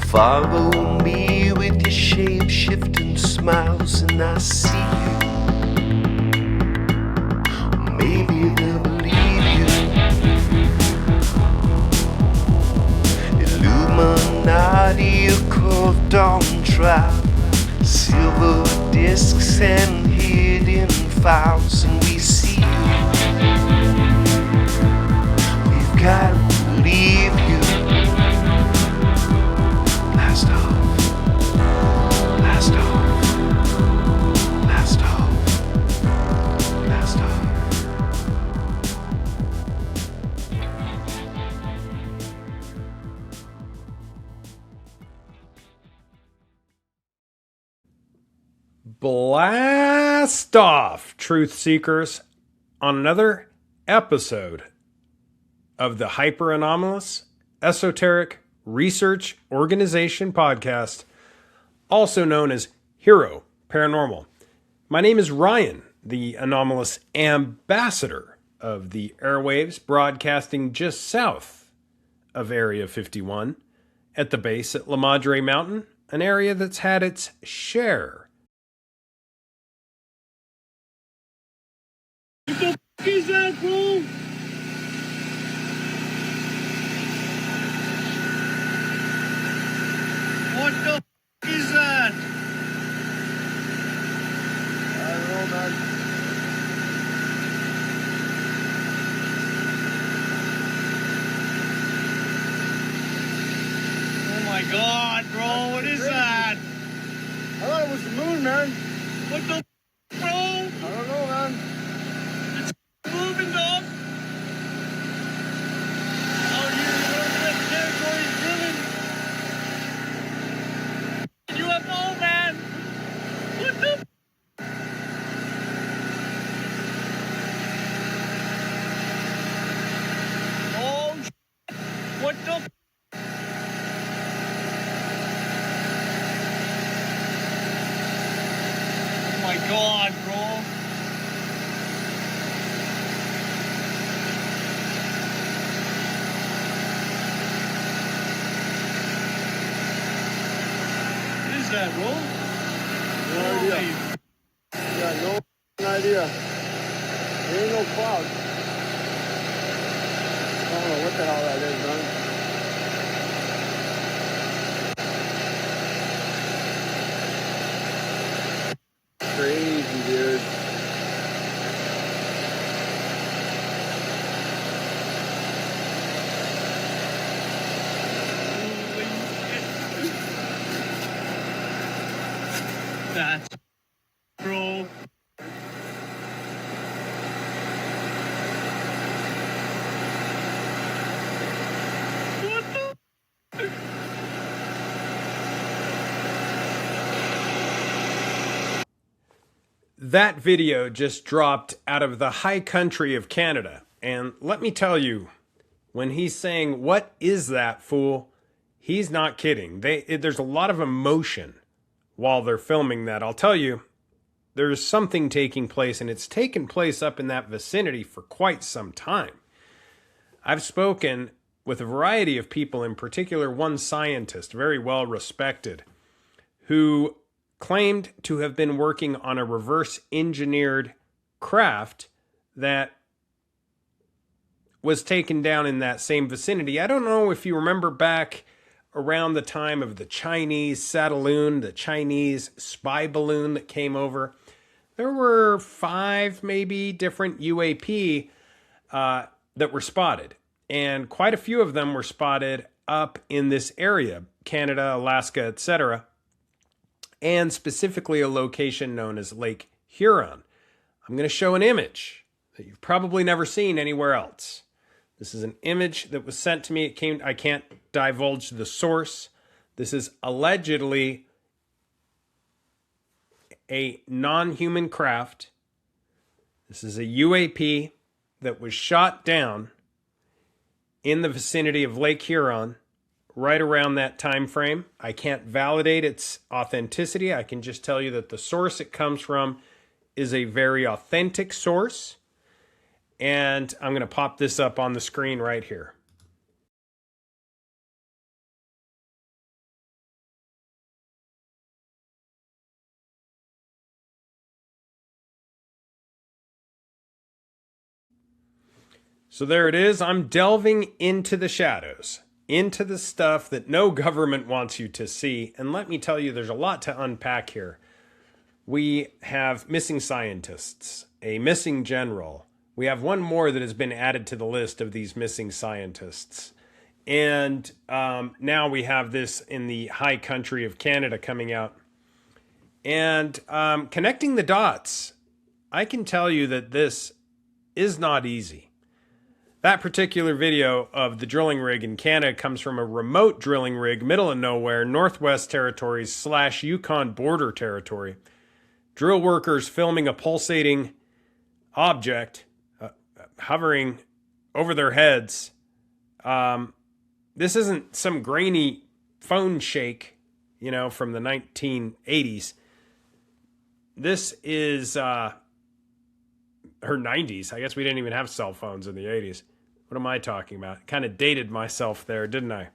Follow me with your shape-shifting smiles and I see you. Maybe they'll believe you. Illuminati, a curved dawn trial, silver discs and hidden files, and we see you. We've got to believe you. Blast off, blast off, blast off, blast off. Blast off, truth seekers, on another episode of the Hyper Anomalous Esoteric Research Organization podcast, also known as Hero Paranormal. My name is Ryan, the anomalous ambassador of the airwaves, broadcasting just south of Area 51 at the base at La Madre Mountain, an area that's had its share. What the f*** is that, bro? What the f*** is that? I don't know, man. Oh my god, bro, what is that? I thought it was the moon, man. What the f***, bro? I don't know, man. Moving, dog. Out here, that territory is driven. UFO, man. What the? Oh, what the? Oh my God, bro. What is that, bro? No idea. Yeah, no idea. There ain't no cloud. I don't know what the hell that is, man. Crazy, dude. That's bro. What the? That video just dropped out of the high country of Canada. And let me tell you, when he's saying, "What is that, fool?" he's not kidding. There's a lot of emotion while they're filming that. I'll tell you, there's something taking place, and it's taken place up in that vicinity for quite some time. I've spoken with a variety of people, in particular one scientist, very well respected, who claimed to have been working on a reverse engineered craft that was taken down in that same vicinity. I don't know if you remember back around the time of the Chinese Satelloon, the Chinese spy balloon that came over. There were 5 maybe different UAP that were spotted. And quite a few of them were spotted up in this area, Canada, Alaska, etc. And specifically a location known as Lake Huron. I'm going to show an image that you've probably never seen anywhere else. This is an image that was sent to me. I can't divulge the source. This is allegedly a non-human craft. This is a UAP that was shot down in the vicinity of Lake Huron right around that time frame. I can't validate its authenticity. I can just tell you that the source it comes from is a very authentic source. And I'm going to pop this up on the screen right here. So there it is. I'm delving into the shadows, into the stuff that no government wants you to see. And let me tell you, there's a lot to unpack here. We have missing scientists, a missing general. We have one more that has been added to the list of these missing scientists. And now we have this in the high country of Canada coming out. And connecting the dots, I can tell you that this is not easy. That particular video of the drilling rig in Canada comes from a remote drilling rig, middle of nowhere, Northwest Territories / Yukon border territory. Drill workers filming a pulsating object hovering over their heads. This isn't some grainy phone shake, from the 1980s. This is her 90s. I guess we didn't even have cell phones in the 80s. What am I talking about? Kind of dated myself there, didn't I?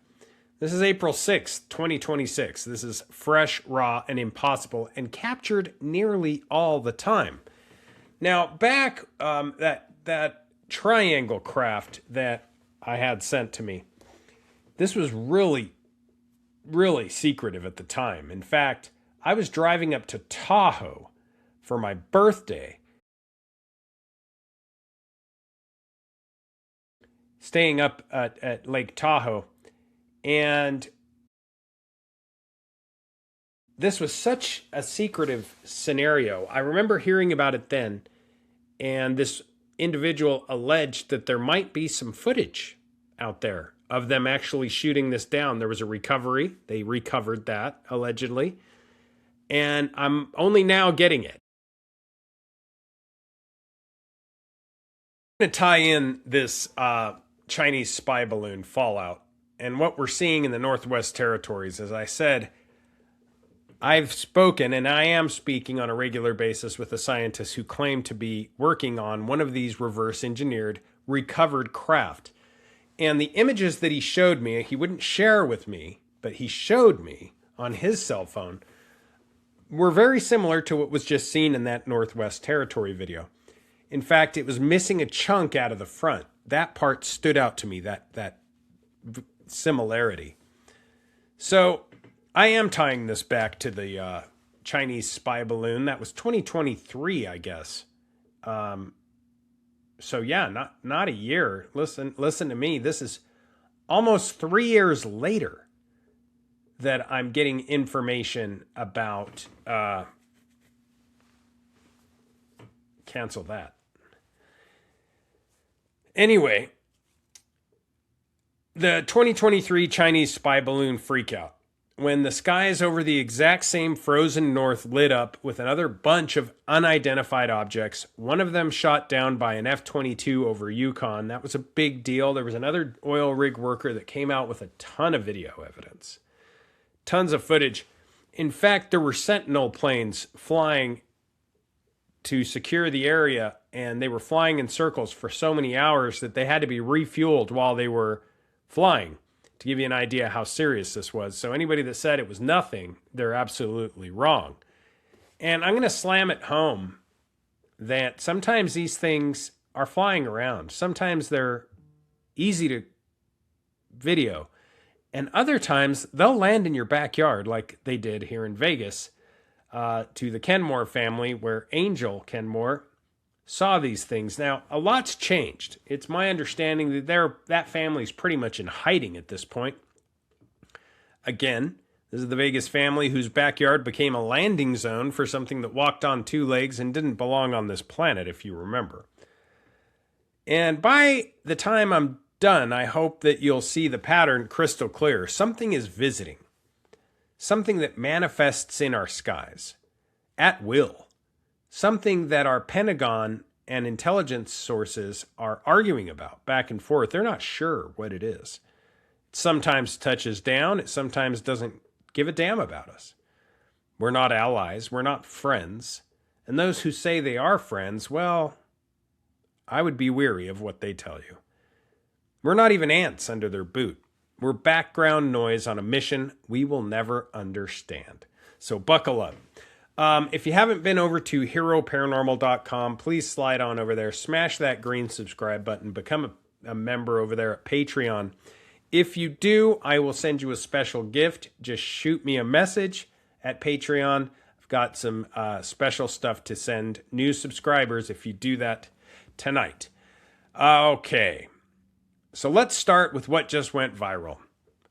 This is April 6th, 2026. This is fresh, raw, and impossible, and captured nearly all the time. Now, back that triangle craft that I had sent to me, this was really, really secretive at the time. In fact, I was driving up to Tahoe for my birthday, staying up at Lake Tahoe, and this was such a secretive scenario. I remember hearing about it then, and this individual alleged that there might be some footage out there of them actually shooting this down. There was a recovery. They recovered that, allegedly, and I'm only now getting it. I'm going to tie in this Chinese spy balloon fallout and what we're seeing in the Northwest Territories. As I said, I've spoken, and I am speaking on a regular basis with the scientists who claim to be working on one of these reverse engineered recovered craft. And the images that he showed me, he wouldn't share with me, but he showed me on his cell phone, were very similar to what was just seen in that Northwest Territory video. In fact, it was missing a chunk out of the front. That part stood out to me, that similarity. So I am tying this back to the Chinese spy balloon. That was 2023, I guess. So yeah, not a year. Listen to me. This is almost 3 years later that I'm getting information about. Cancel that. Anyway, the 2023 Chinese spy balloon freakout. When the skies over the exact same frozen north lit up with another bunch of unidentified objects, one of them shot down by an F-22 over Yukon. That was a big deal. There was another oil rig worker that came out with a ton of video evidence. Tons of footage. In fact, there were Sentinel planes flying to secure the area, and they were flying in circles for so many hours that they had to be refueled while they were flying, to give you an idea how serious this was. So anybody that said it was nothing, they're absolutely wrong. And I'm going to slam it home that sometimes these things are flying around. Sometimes they're easy to video, and other times they'll land in your backyard like they did here in Vegas, to the Kenmore family, where Angel Kenmore saw these things. Now, a lot's changed. It's my understanding that that family's pretty much in hiding at this point. Again, this is the Vegas family whose backyard became a landing zone for something that walked on two legs and didn't belong on this planet, if you remember. And by the time I'm done, I hope that you'll see the pattern crystal clear. Something is visiting. Something that manifests in our skies at will. Something that our Pentagon and intelligence sources are arguing about back and forth. They're not sure what it is. It sometimes touches down. It sometimes doesn't give a damn about us. We're not allies. We're not friends. And those who say they are friends, well, I would be weary of what they tell you. We're not even ants under their boot. We're background noise on a mission we will never understand. So buckle up. If you haven't been over to heroparanormal.com, please slide on over there, smash that green subscribe button, become a a member over there at Patreon. If you do, I will send you a special gift. Just shoot me a message at Patreon. I've got some special stuff to send new subscribers if you do that tonight. Okay, so let's start with what just went viral.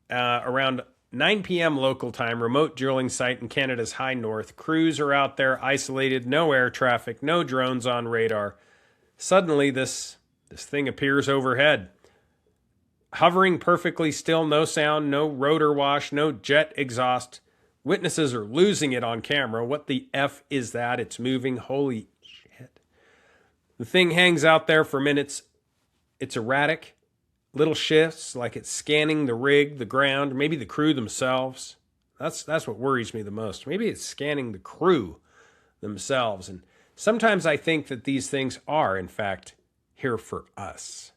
Around 9 p.m. local time, remote drilling site in Canada's high north. Crews are out there isolated, no air traffic, no drones on radar. Suddenly, this thing appears overhead. Hovering perfectly still, no sound, no rotor wash, no jet exhaust. Witnesses are losing it on camera. What the F is that? It's moving. Holy shit. The thing hangs out there for minutes. It's erratic. Little shifts, like it's scanning the rig, the ground, maybe the crew themselves. That's what worries me the most. Maybe it's scanning the crew themselves. And sometimes I think that these things are, in fact, here for us.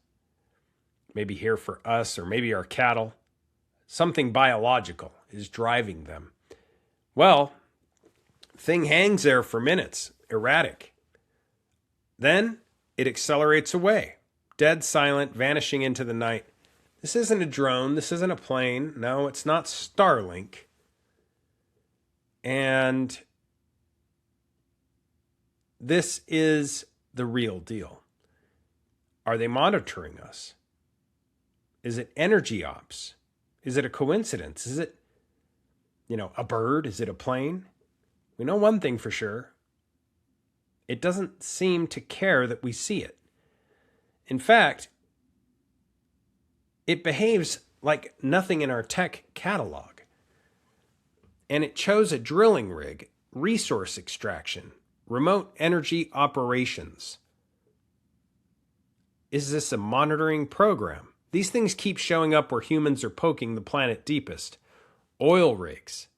Maybe here for us, or maybe our cattle. Something biological is driving them. Well, thing hangs there for minutes, erratic. Then it accelerates away, dead silent, vanishing into the night. This isn't a drone. This isn't a plane. No, it's not Starlink. And this is the real deal. Are they monitoring us? Is it energy ops? Is it a coincidence? Is it, a bird? Is it a plane? We know one thing for sure. It doesn't seem to care that we see it. In fact, it behaves like nothing in our tech catalog. And it chose a drilling rig, resource extraction, remote energy operations. Is this a monitoring program? These things keep showing up where humans are poking the planet deepest. Oil rigs.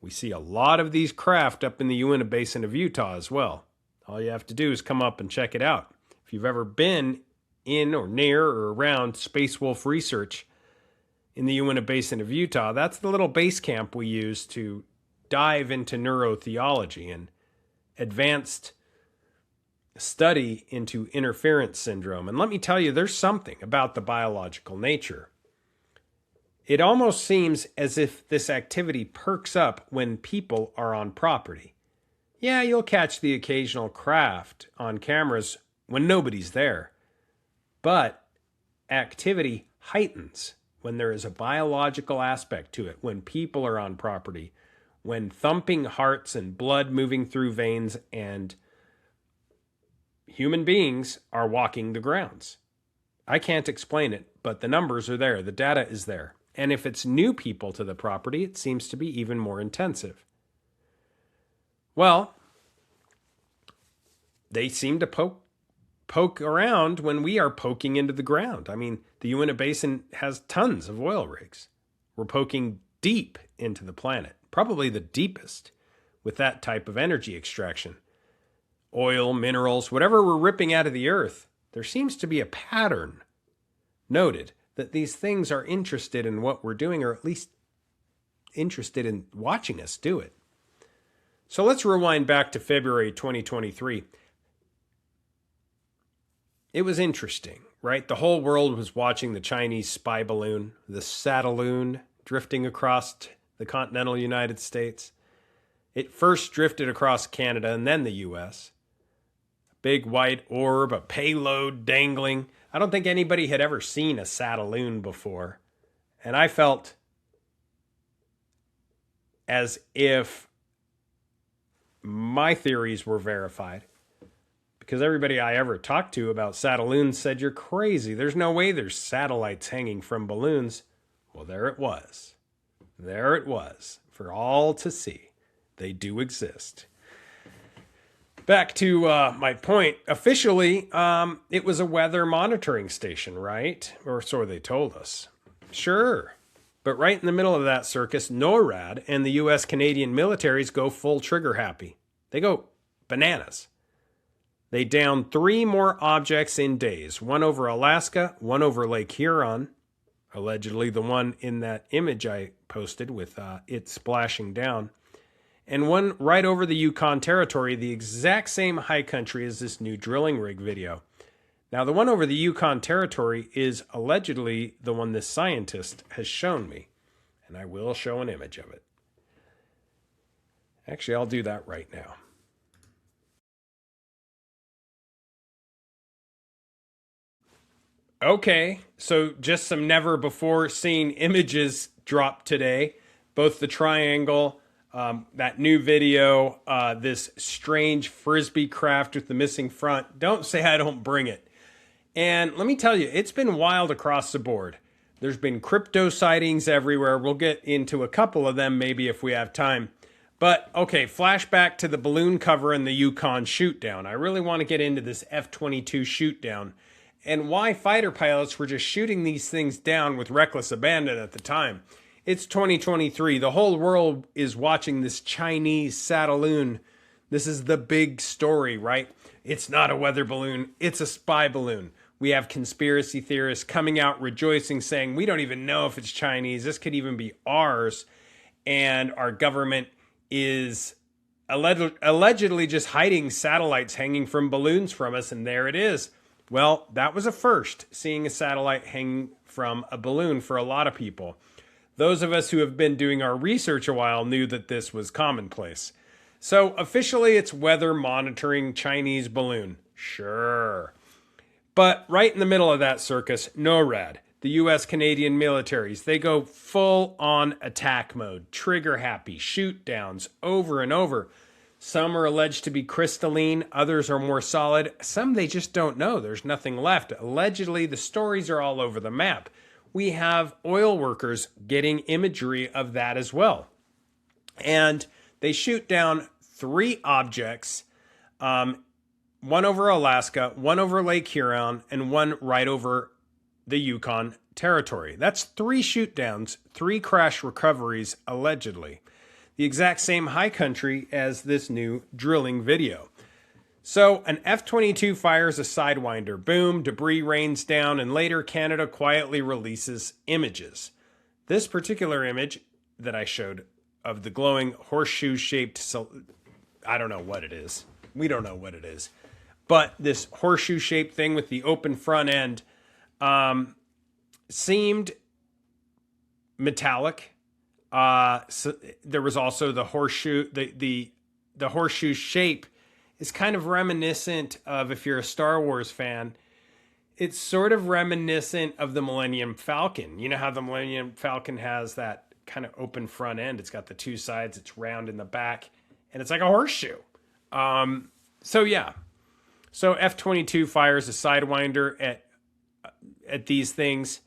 We see a lot of these craft up in the Uinta Basin of Utah as well. All you have to do is come up and check it out. If you've ever been in or near or around Space Wolf Research in the Uinta Basin of Utah, that's the little base camp we use to dive into neurotheology and advanced study into interference syndrome. And let me tell you, there's something about the biological nature. It almost seems as if this activity perks up when people are on property. Yeah, you'll catch the occasional craft on cameras when nobody's there. But activity heightens when there is a biological aspect to it, when people are on property, when thumping hearts and blood moving through veins and human beings are walking the grounds. I can't explain it, but the numbers are there. The data is there. And if it's new people to the property, it seems to be even more intensive. Well, they seem to poke around when we are poking into the ground. I mean, the Uinta Basin has tons of oil rigs. We're poking deep into the planet, probably the deepest with that type of energy extraction. Oil, minerals, whatever we're ripping out of the earth, there seems to be a pattern noted that these things are interested in what we're doing, or at least interested in watching us do it. So let's rewind back to February 2023. It was interesting, right? The whole world was watching the Chinese spy balloon, the Sataloon, drifting across the continental United States. It first drifted across Canada and then the U.S. A big white orb, a payload dangling. I don't think anybody had ever seen a Sataloon before. And I felt as if my theories were verified. Because everybody I ever talked to about Sataloons said, you're crazy. There's no way there's satellites hanging from balloons. Well, there it was. There it was for all to see. They do exist. Back to my point. Officially, it was a weather monitoring station, right? Or so they told us. Sure. But right in the middle of that circus, NORAD and the U.S. Canadian militaries go full trigger happy. They go bananas. They downed 3 more objects in days. One over Alaska, one over Lake Huron. Allegedly the one in that image I posted with it splashing down. And one right over the Yukon Territory, the exact same high country as this new drilling rig video. Now, the one over the Yukon Territory is allegedly the one this scientist has shown me, and I will show an image of it. Actually, I'll do that right now. Okay, so just some never before seen images dropped today. Both the triangle, that new video, this strange frisbee craft with the missing front. Don't say I don't bring it. And let me tell you, it's been wild across the board. There's been crypto sightings everywhere. We'll get into a couple of them maybe if we have time. But, okay, flashback to the balloon cover and the Yukon shoot-down. I really want to get into this F-22 shoot-down and why fighter pilots were just shooting these things down with reckless abandon at the time. It's 2023. The whole world is watching this Chinese Satelloon. This is the big story, right? It's not a weather balloon. It's a spy balloon. We have conspiracy theorists coming out rejoicing, saying, we don't even know if it's Chinese. This could even be ours. And our government is allegedly just hiding satellites hanging from balloons from us, and there it is. Well, that was a first, seeing a satellite hang from a balloon for a lot of people. Those of us who have been doing our research a while knew that this was commonplace. So officially it's weather monitoring Chinese balloon. Sure. But right in the middle of that circus, NORAD, the US Canadian militaries, they go full on attack mode, trigger happy, shoot downs over and over. Some are alleged to be crystalline, others are more solid. Some they just don't know. There's nothing left. Allegedly, the stories are all over the map. We have oil workers getting imagery of that as well. And they shoot down 3 objects, one over Alaska, one over Lake Huron, and one right over the Yukon Territory. That's 3 shoot downs, 3 crash recoveries, allegedly. The exact same high country as this new drilling video. So an F-22 fires a Sidewinder. Boom, debris rains down, and later Canada quietly releases images. This particular image that I showed of the glowing horseshoe-shaped, I don't know what it is. We don't know what it is. But this horseshoe-shaped thing with the open front end seemed metallic. So there was also the horseshoe, the horseshoe shape is kind of reminiscent of, if you're a Star Wars fan, it's sort of reminiscent of the Millennium Falcon. You know how the Millennium Falcon has that kind of open front end? It's got the 2 sides, it's round in the back, and it's like a horseshoe. So yeah. So F-22 fires a Sidewinder at these things.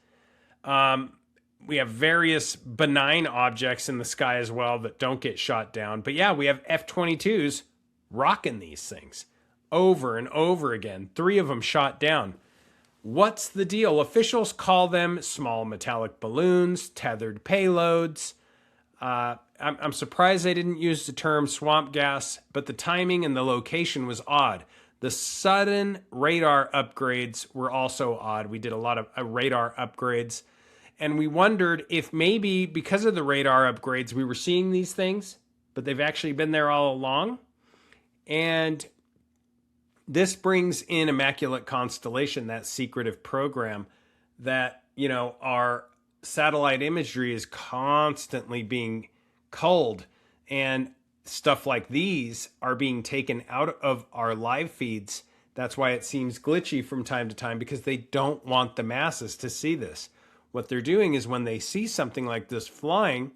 We have various benign objects in the sky as well that don't get shot down. But yeah, we have F-22s rocking these things over and over again. 3 of them shot down. What's the deal? Officials call them small metallic balloons, tethered payloads. I'm surprised they didn't use the term swamp gas, but the timing and the location was odd. The sudden radar upgrades were also odd. We did a lot of radar upgrades, and we wondered if maybe because of the radar upgrades, we were seeing these things, but they've actually been there all along. And this brings in Immaculate Constellation, that secretive program that, you know, our satellite imagery is constantly being culled, and stuff like these are being taken out of our live feeds. That's why it seems glitchy from time to time, because they don't want the masses to see this. What they're doing is when they see something like this flying,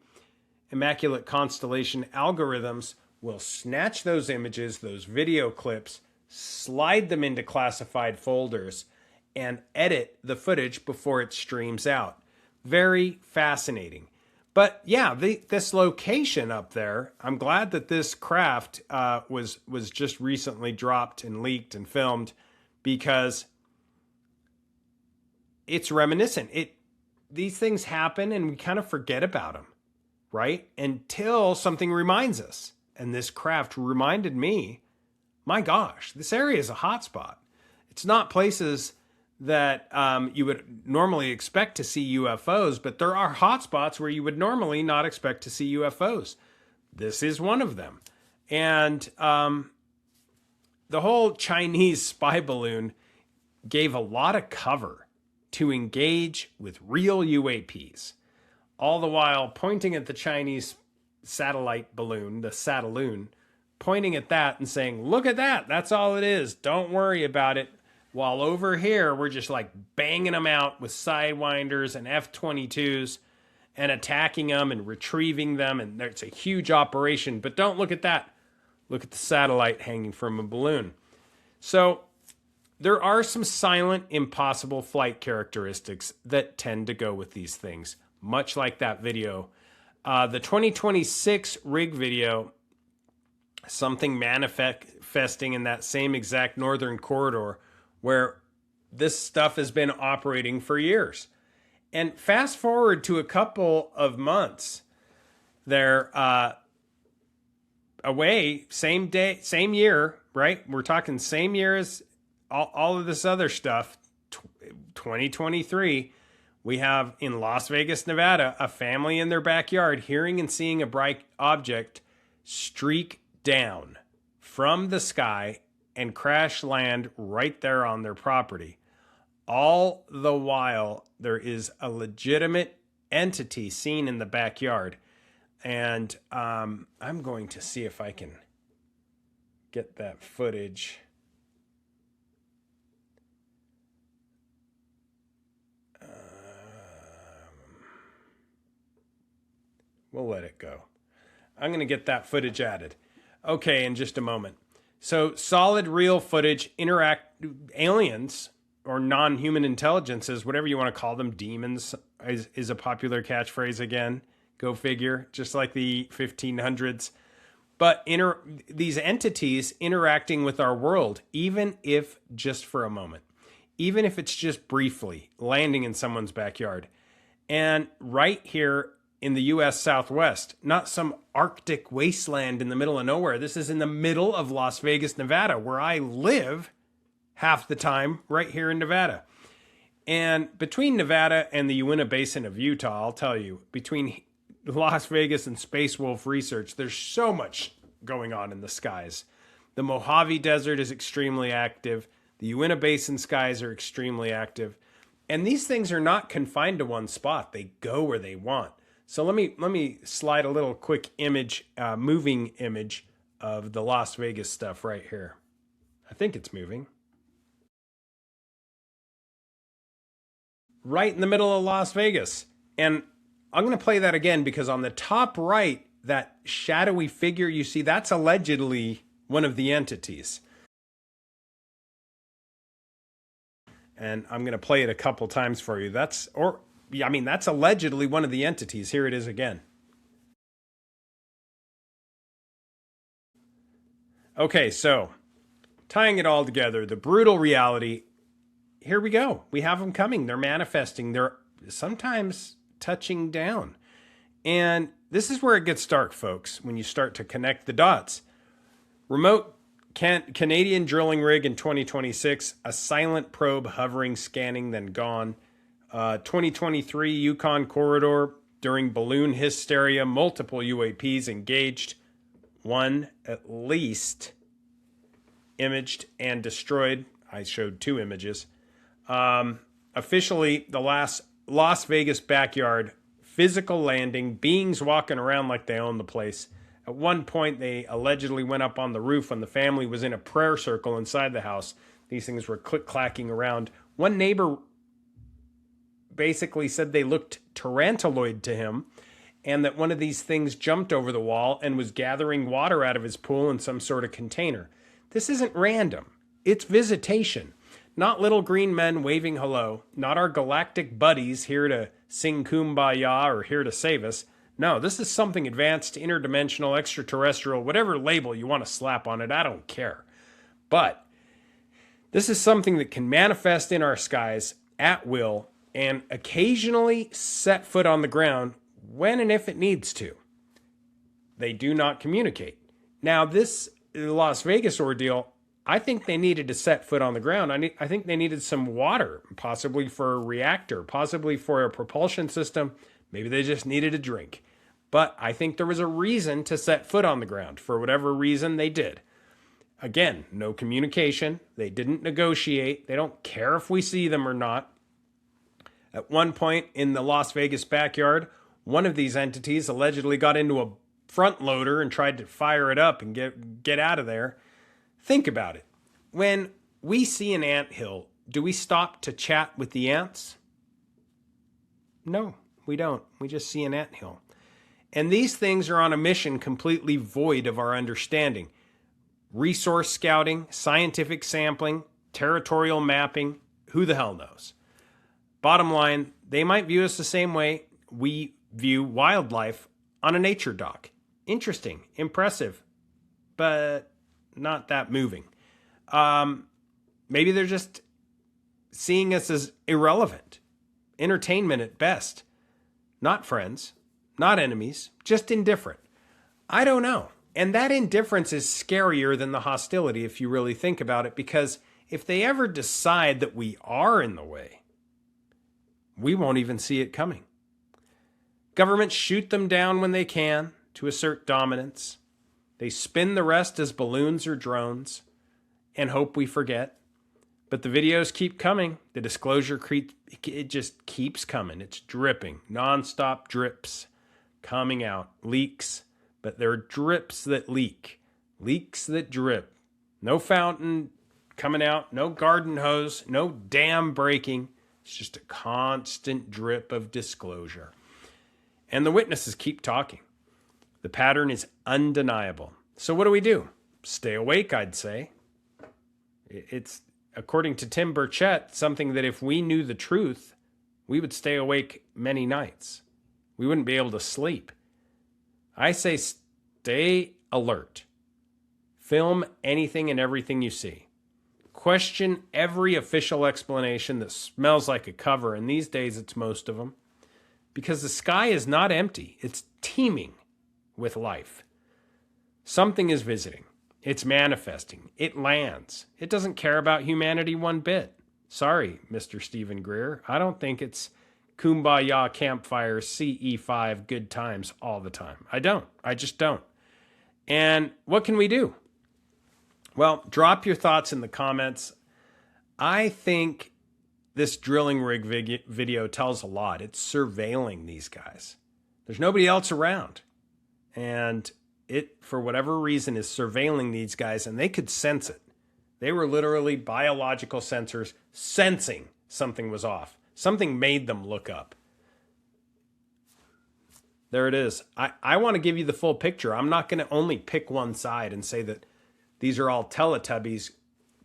Immaculate Constellation algorithms will snatch those images, those video clips, slide them into classified folders, and edit the footage before it streams out. Very fascinating. But yeah, this location up there, I'm glad that this craft was just recently dropped and leaked and filmed, because it's reminiscent. These things happen and we kind of forget about them, right? Until something reminds us. And this craft reminded me, my gosh, this area is a hotspot. It's not places that you would normally expect to see UFOs, but there are hotspots where you would normally not expect to see UFOs. This is one of them. And the whole Chinese spy balloon, gave a lot of cover to engage with real UAPs, all the while pointing at the Chinese satellite balloon, the Sataloon, pointing at that and saying, look at that, that's all it is, don't worry about it. While over here, we're just like banging them out with Sidewinders and F-22s and attacking them and retrieving them. And it's a huge operation. But don't look at that. Look at the satellite hanging from a balloon. So there are some silent, impossible flight characteristics that tend to go with these things, much like that video. The 2026 rig video, something manifesting in that same exact northern corridor where this stuff has been operating for years. And fast forward to a couple of months, they're away, same day, same year, right? We're talking same year as all of this other stuff, 2023. We have in Las Vegas, Nevada, a family in their backyard hearing and seeing a bright object streak down from the sky and crash land right there on their property. All the while, there is a legitimate entity seen in the backyard. And I'm going to see if I can get that footage. We'll let it go. I'm going to get that footage added. Okay, in just a moment. So solid, real footage, aliens or non-human intelligences, whatever you want to call them, demons is a popular catchphrase again. Go figure, just like the 1500s. But these entities interacting with our world, even if just for a moment, even if it's just briefly landing in someone's backyard. And right here in the U.S. Southwest, not some Arctic wasteland in the middle of nowhere. This is in the middle of Las Vegas, Nevada, where I live half the time, right here in Nevada. And between Nevada and the Uinta Basin of Utah, I'll tell you, between Las Vegas and Space Wolf Research, there's so much going on in the skies. The Mojave Desert is extremely active. The Uinta Basin skies are extremely active. And these things are not confined to one spot. They go where they want. So let me slide a little quick image, moving image of the Las Vegas stuff right here. I think it's moving. Right in the middle of Las Vegas. And I'm going to play that again because on the top right, that shadowy figure you see, that's allegedly one of the entities. And I'm going to play it a couple times for you. That's allegedly one of the entities. Here it is again. Okay, so tying it all together, the brutal reality, here we go. We have them coming. They're manifesting. They're sometimes touching down. And this is where it gets dark, folks, when you start to connect the dots. Remote Canadian drilling rig in 2026, a silent probe hovering, scanning, then gone. 2023 Yukon corridor during balloon hysteria, multiple UAPs engaged, one at least imaged and destroyed. I showed two images. Officially, the last Las Vegas backyard, physical landing, beings walking around like they own the place. At one point, they allegedly went up on the roof when the family was in a prayer circle inside the house. These things were click-clacking around. One neighbor basically said they looked tarantuloid to him and that one of these things jumped over the wall and was gathering water out of his pool in some sort of container. This isn't random. It's visitation. Not little green men waving hello. Not our galactic buddies here to sing kumbaya or here to save us. No, this is something advanced, interdimensional, extraterrestrial, whatever label you want to slap on it. I don't care. But this is something that can manifest in our skies at will and occasionally set foot on the ground when and if it needs to. They do not communicate. Now, this Las Vegas ordeal, I think they needed to set foot on the ground. I think they needed some water, possibly for a reactor, possibly for a propulsion system. Maybe they just needed a drink. But I think there was a reason to set foot on the ground. For whatever reason, they did. Again, no communication. They didn't negotiate. They don't care if we see them or not. At one point in the Las Vegas backyard, one of these entities allegedly got into a front loader and tried to fire it up and get out of there. Think about it. When we see an anthill, do we stop to chat with the ants? No, we don't. We just see an anthill. And these things are on a mission completely void of our understanding. Resource scouting, scientific sampling, territorial mapping, who the hell knows? Bottom line, they might view us the same way we view wildlife on a nature doc. Interesting, impressive, but not that moving. Maybe they're just seeing us as irrelevant, entertainment at best, not friends, not enemies, just indifferent. I don't know. And that indifference is scarier than the hostility if you really think about it, because if they ever decide that we are in the way, we won't even see it coming. Governments shoot them down when they can to assert dominance. They spin the rest as balloons or drones and hope we forget. But the videos keep coming. The disclosure it just keeps coming. It's dripping, nonstop drips coming out, leaks. But there are drips that leak, leaks that drip. No fountain coming out, no garden hose, no dam breaking. It's just a constant drip of disclosure. And the witnesses keep talking. The pattern is undeniable. So what do? Stay awake, I'd say. It's, according to Tim Burchett, something that if we knew the truth, we would stay awake many nights. We wouldn't be able to sleep. I say stay alert. Film anything and everything you see. Question every official explanation that smells like a cover, and these days it's most of them. Because the sky is not empty. It's teeming with life. Something is visiting. It's manifesting. It lands. It doesn't care about humanity one bit. Sorry, Mr. Stephen Greer. I don't think it's kumbaya campfires, CE5, good times all the time. I don't. I just don't. And what can we do? Well, drop your thoughts in the comments. I think this drilling rig video tells a lot. It's surveilling these guys. There's nobody else around. And it, for whatever reason, is surveilling these guys, and they could sense it. They were literally biological sensors sensing something was off. Something made them look up. There it is. I want to give you the full picture. I'm not going to only pick one side and say that these are all Teletubbies,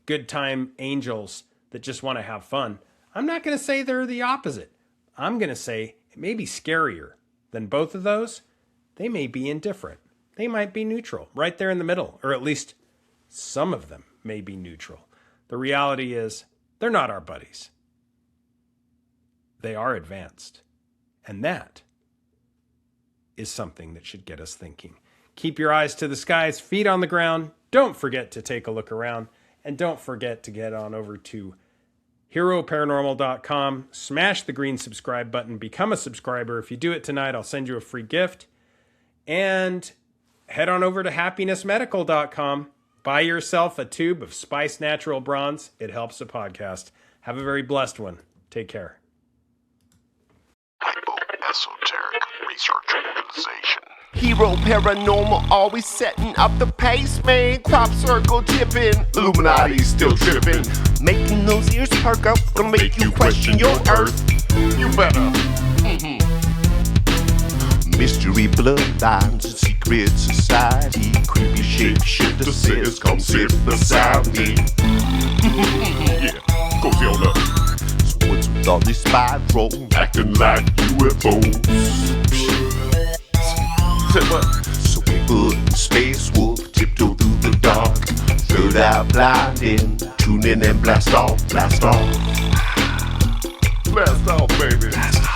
good time angels that just want to have fun. I'm not going to say they're the opposite. I'm going to say it may be scarier than both of those. They may be indifferent. They might be neutral, right there in the middle, or at least some of them may be neutral. The reality is they're not our buddies. They are advanced. And that is something that should get us thinking. Keep your eyes to the skies, feet on the ground. Don't forget to take a look around. And don't forget to get on over to HeroParanormal.com. Smash the green subscribe button. Become a subscriber. If you do it tonight, I'll send you a free gift. And head on over to HappinessMedical.com. Buy yourself a tube of Spyce Natural Bronze. It helps the podcast. Have a very blessed one. Take care. Esoteric Research Organization. Hero Paranormal always setting up the pace, man. Crop circle tipping, Illuminati still tripping. Making those ears perk up, gonna make you question your earth. You better. Mystery bloodlines and secret society. Creepy shapeshifter says, come sit beside me. Yeah, cozy on up. So what's with all this spiral? Acting like UFOs. Say what? So we put in space wolf, tiptoe through the dark. Third eye blinding, tune in and blast off, blast off. Blast off, baby. Blast off.